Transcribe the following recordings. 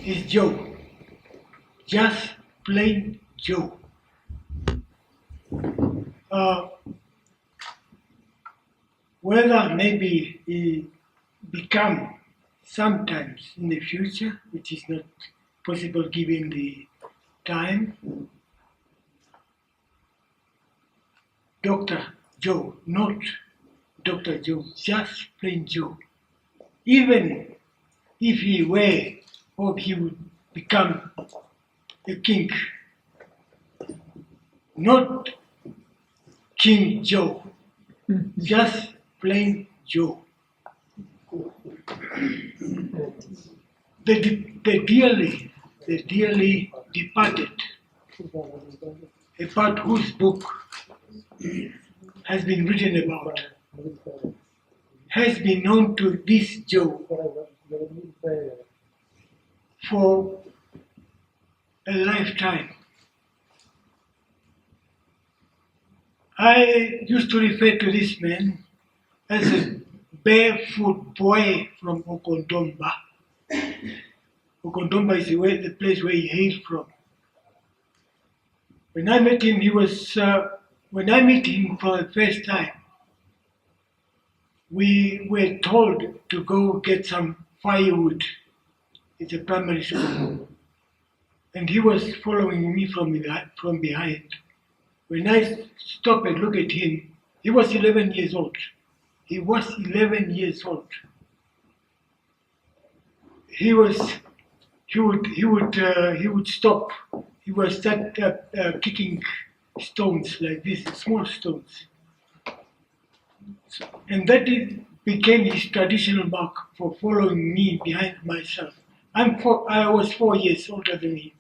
is Joe. Just plain Joe. Whether maybe he become sometimes in the future, which is not possible given the time, Dr. Joe, not Dr. Joe, just plain Joe. Even if he were, or he would become a king, not King Joe, just plain Joe. The dearly departed, about whose book has been written about, has been known to this Joe for a lifetime. I used to refer to this man as a barefoot boy from Okondomba. Okondomba is the place where he hailed from. When I met him, when I met him for the first time, we were told to go get some firewood at the primary school. And he was following me from behind. When I stopped and looked at him, he was 11 years old. He was 11 years old. He would stop. He would start kicking stones like this, small stones. And that became his traditional mark for following me behind myself. I was 4 years older than him.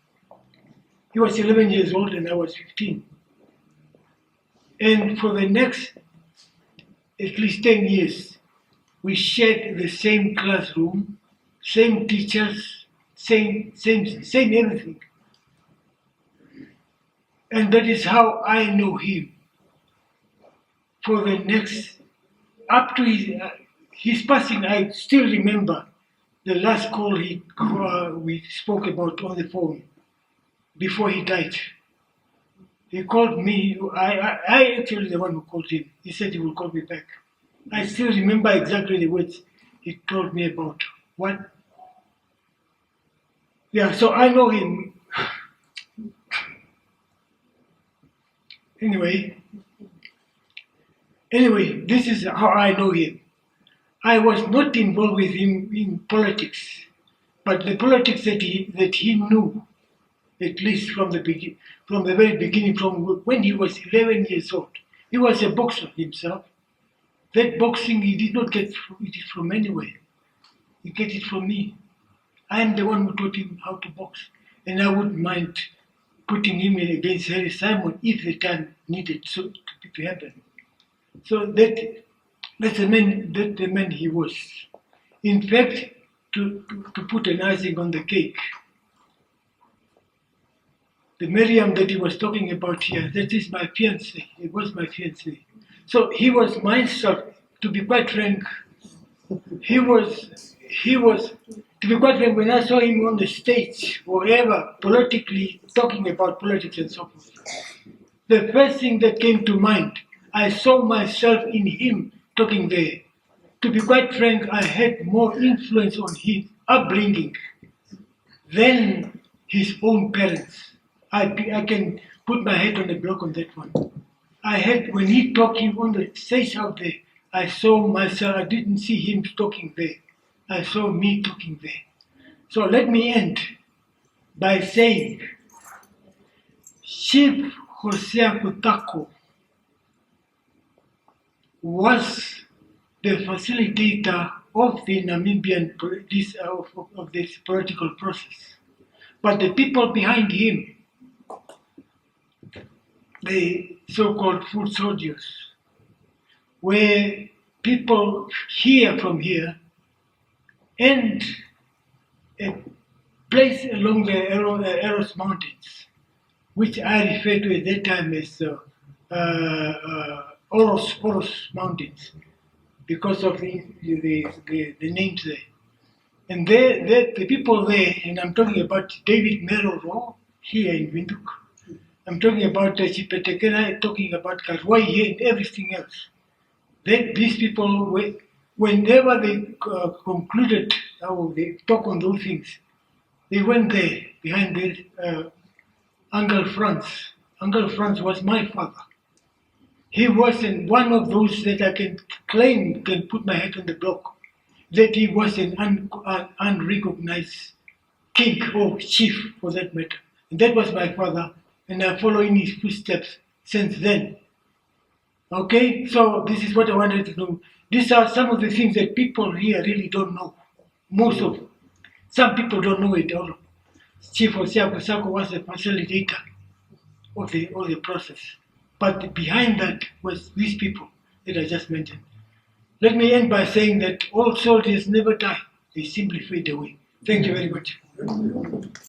He was 11 years old and I was 15. And for the next at least 10 years, we shared the same classroom, same teachers, same everything. And that is how I know him. For the next, up to his passing, I still remember the last call we spoke about on the phone before he died. He called me. I actually the one who called him. He said he will call me back. I still remember exactly the words he told me about. What? Yeah, so I know him. Anyway, this is how I know him. I was not involved with him in politics, but the politics that he knew, at least from the very beginning, from when he was 11 years old. He was a boxer himself. That boxing he did not get it from anywhere. He get it from me. I am the one who taught him how to box, and I wouldn't mind putting him in against Harry Simon if the time needed so to happen. So that's the man he was. In fact, to put an icing on the cake, the Miriam that he was talking about here, that is my fiancé. It was my fiancé. So he was myself, to be quite frank. He was, to be quite frank, when I saw him on the stage, wherever, politically, talking about politics and so forth, the first thing that came to mind, I saw myself in him talking there. To be quite frank, I had more influence on his upbringing than his own parents. I can put my head on the block on that one. I had, when he talking on the stage out there, I saw myself, I didn't see him talking there. I saw me talking there. So let me end by saying, Chief Hosea Kutako was the facilitator of the Namibian of this political process. But the people behind him, the so-called foot soldiers, were people from here, and a place along the Eros Mountains, which I refer to at that time as Oros Mountains, because of the names there. And the people there, and I'm talking about David Meroro here in Windhoek. I'm talking about Chipetekena, talking about Kavari here and everything else. These people, whenever they concluded how they talk on those things, they went there behind their Uncle Franz. Uncle Franz was my father. He wasn't one of those that I can claim, can put my head on the block, that he was an unrecognized king or chief for that matter. And that was my father, and I follow in his footsteps since then. Okay, so this is what I wanted to know. These are some of the things that people here really don't know. Most of them. Some people don't know it all. Chief Osiako was a facilitator of the process. But behind that was these people that I just mentioned. Let me end by saying that all soldiers never die. They simply fade away. Thank you very much.